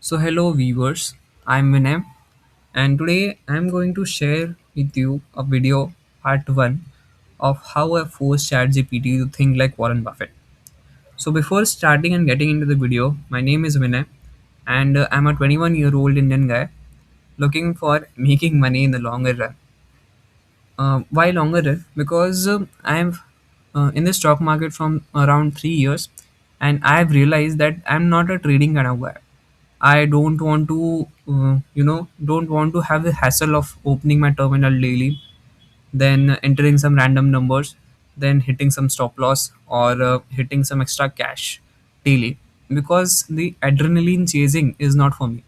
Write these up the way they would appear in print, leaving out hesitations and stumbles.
Hello viewers, I'm Vinay, and today I'm going to share with you a video part 1 of how I forced ChatGPT to think like Warren Buffett. So, before starting and getting into the video, my name is Vinay, and I'm a 21-year-old Indian guy looking for making money in the longer run. Why longer run? Because I'm in the stock market from around 3 years, and I've realized that I'm not a trading kind of guy. I don't want to, don't want to have the hassle of opening my terminal daily, then entering some random numbers, then hitting some stop loss or hitting some extra cash daily, because the adrenaline chasing is not for me.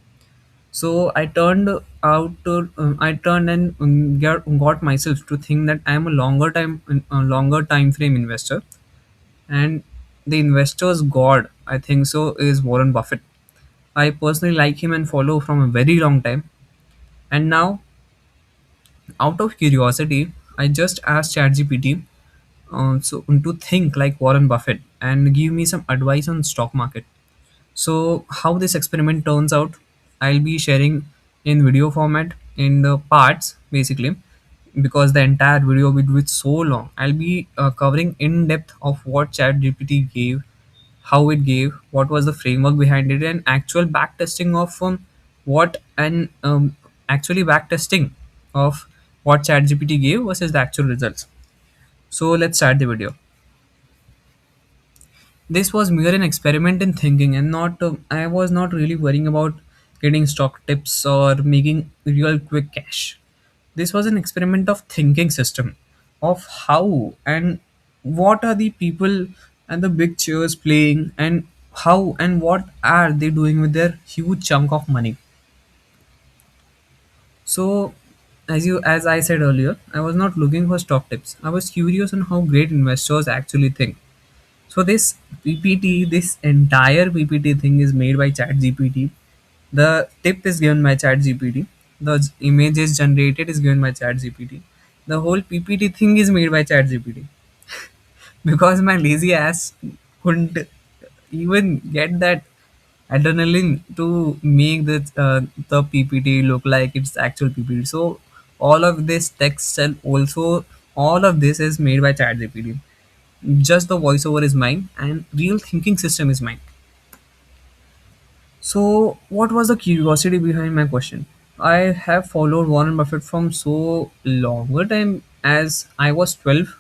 So I turned and got myself to think that I am a longer time frame investor, and the investor's god, I think so, is Warren Buffett. I personally like him and follow from a very long time. And now, out of curiosity, I just asked ChatGPT to think like Warren Buffett and give me some advice on stock market. So how this experiment turns out, I'll be sharing in video format in the parts basically, because the entire video will be so long. I'll be covering in depth of what ChatGPT gave, how it gave, what was the framework behind it, and actual back testing of what and actually back testing of what ChatGPT gave versus the actual results. So let's start the video. This was mere an experiment in thinking, and not I was not really worrying about getting stock tips or making real quick cash. This was an experiment of thinking system, of how and what are the people and the big chairs playing, and how and what are they doing with their huge chunk of money. So as I said earlier, I was not looking for stock tips. I was curious on how great investors actually think. So this PPT, this entire PPT thing is made by ChatGPT. The tip is given by ChatGPT. The images generated is given by ChatGPT. The whole PPT thing is made by ChatGPT because my lazy ass couldn't even get that adrenaline to make the PPT look like it's actual PPT. So all of this text and also all of this is made by ChatGPT. Just the voiceover is mine and real thinking system is mine. So what was the curiosity behind my question? I have followed Warren Buffett from so longer time as I was 12.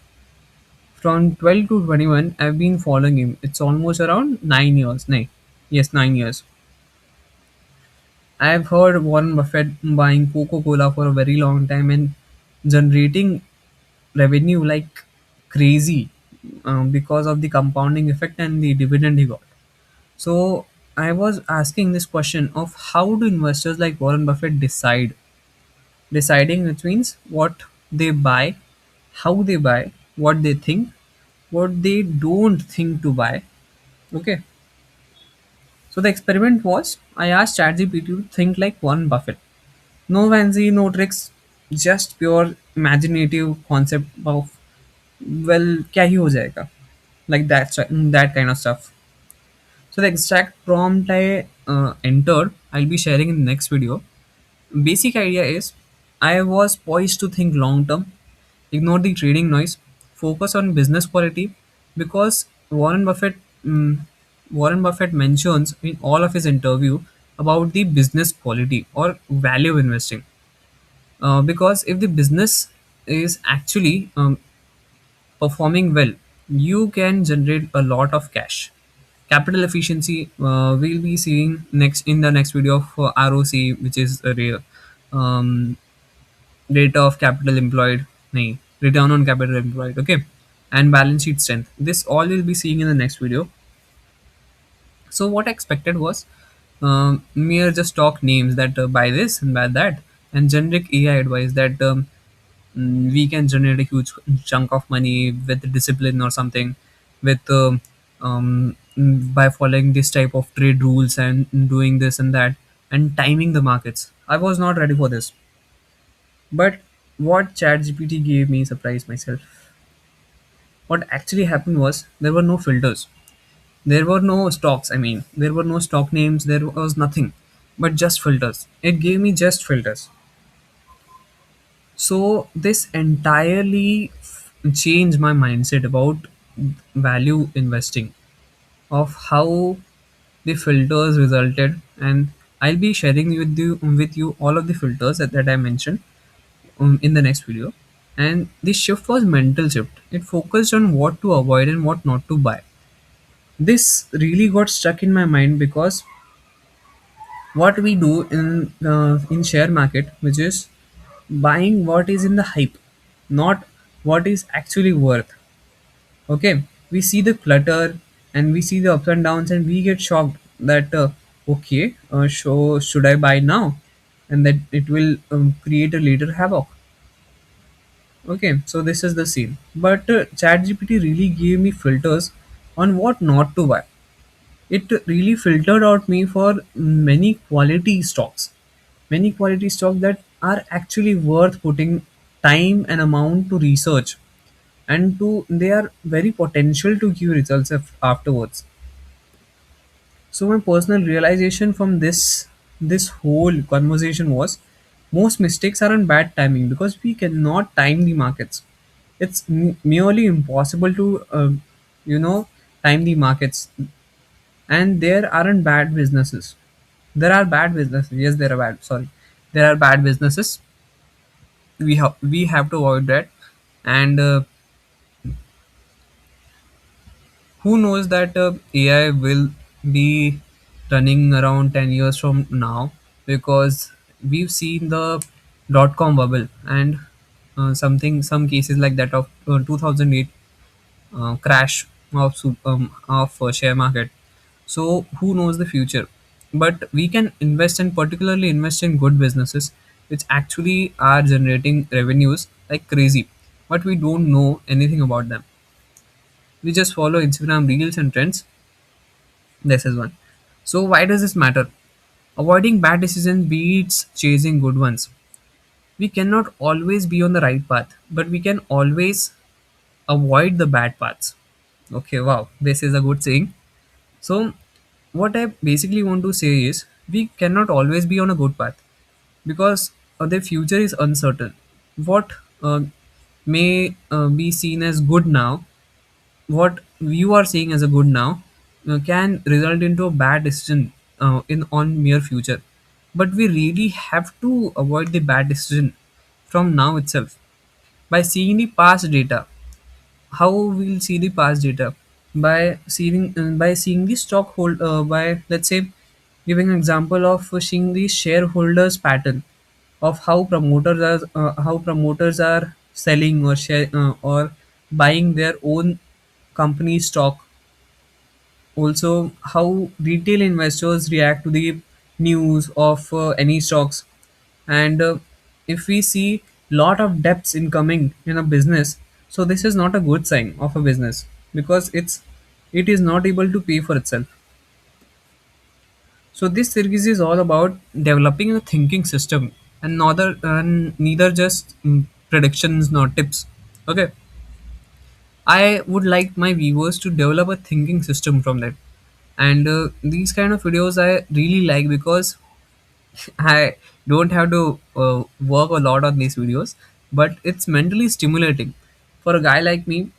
From 12 to 21 I've been following him. It's almost around 9 years. No, yes, 9 years. I've heard Warren Buffett buying Coca-Cola for a very long time and generating revenue like crazy, because of the compounding effect and the dividend he got. So I was asking this question of how do investors like Warren Buffett decide? Deciding, which means what they buy, how they buy, what they think, what they don't think to buy. Okay. So the experiment was I asked ChatGPT to think like Warren Buffett. No fancy, no tricks, just pure imaginative concept of, well, क्या ही हो जाएगा, like that kind of stuff. So the exact prompt I entered, I'll be sharing in the next video. Basic idea is I was poised to think long term, ignore the trading noise, focus on business quality, because mm, Warren Buffett mentions in all of his interview about the business quality or value investing. Because if the business is actually performing well, you can generate a lot of cash. Capital efficiency, we'll be seeing next in the next video of ROC, which is a rate of capital employed, nahi, return on capital employed, okay, and balance sheet strength. This all we'll be seeing in the next video. So what I expected was mere just talk names that buy this and buy that, and generic AI advice that we can generate a huge chunk of money with discipline or something, with by following this type of trade rules and doing this and that and timing the markets. I was not ready for this, but what ChatGPT gave me surprised myself. What actually happened was there were no filters. There were no stocks. I mean, there were no stock names. There was nothing. but just filters. It gave me just filters. So this entirely changed my mindset about value investing, of how the filters resulted. And I'll be sharing with you all of the filters that I mentioned in the next video. And the shift was mental shift. It focused on what to avoid and what not to buy. This really got stuck in my mind because what we do in share market, which is buying what is in the hype, not what is actually worth. Okay, we see the clutter and we see the ups and downs, and we get shocked that okay, so should I buy now, and that it will create a later havoc. Okay, so this is the scene. But ChatGPT really gave me filters on what not to buy. It really filtered out me for many quality stocks, many quality stocks that are actually worth putting time and amount to research, and to they are very potential to give results afterwards. So my personal realization from this whole conversation was, most mistakes are on bad timing because we cannot time the markets. It's merely impossible to time the markets. And there aren't bad businesses. There are bad businesses. Yes, there are bad. Sorry, there are bad businesses. We have to avoid that. And who knows that AI will be running around 10 years from now, because we've seen the dot com bubble, and some cases like that of 2008 crash of share market. So who knows the future? But we can invest, and particularly invest in good businesses which actually are generating revenues like crazy, but we don't know anything about them. We just follow Instagram reels and trends. This is one. So why does this matter? Avoiding bad decisions beats chasing good ones. We cannot always be on the right path, but we can always avoid the bad paths. Okay, wow, this is a good saying. So what I basically want to say is, we cannot always be on a good path, because the future is uncertain. What may be seen as good now, what you are seeing as a good now, can result into a bad decision in on near future. But we really have to avoid the bad decision from now itself, by seeing the past data. How we'll see the past data? By seeing the stockhold by, let's say, giving an example of seeing the shareholders pattern, of how promoters are selling or or buying their own company stock. Also, how retail investors react to the news of any stocks. And if we see lot of debts incoming in a business, so this is not a good sign of a business, because it is not able to pay for itself. So this series is all about developing a thinking system, and neither just predictions nor tips. Okay, I would like my viewers to develop a thinking system from that. And these kind of videos I really like, because I don't have to work a lot on these videos, but it's mentally stimulating. For a guy like me,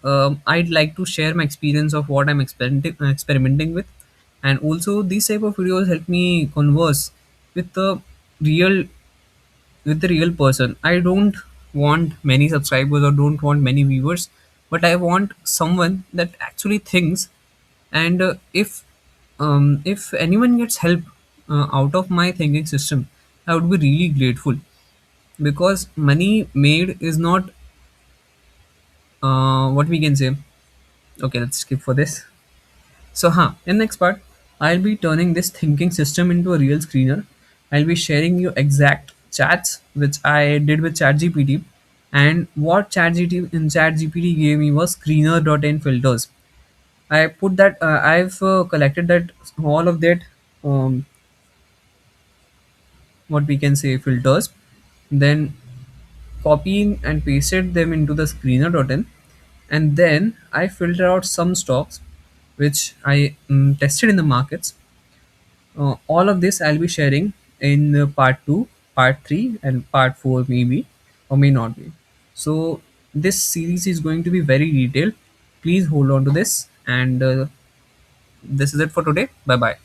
I'd like to share my experience of what I'm experimenting with, and also these type of videos help me converse with the real real person. I don't want many subscribers or don't want many viewers, but I want someone that actually thinks. And if anyone gets help out of my thinking system, I would be really grateful, because money made is not what we can say. Okay, let's skip for this. So, in next part, I'll be turning this thinking system into a real screener. I'll be sharing you exact chats which I did with ChatGPT, and what ChatGPT gave me was screener.in filters. I put that I've collected that all of that, um, what we can say, filters, then copy and pasted them into the screener.in, and then I filter out some stocks which I tested in the markets. All of this I'll be sharing in part 2, part 3, and part 4, maybe, or may not be. So, this series is going to be very detailed. Please hold on to this, and this is it for today. Bye bye.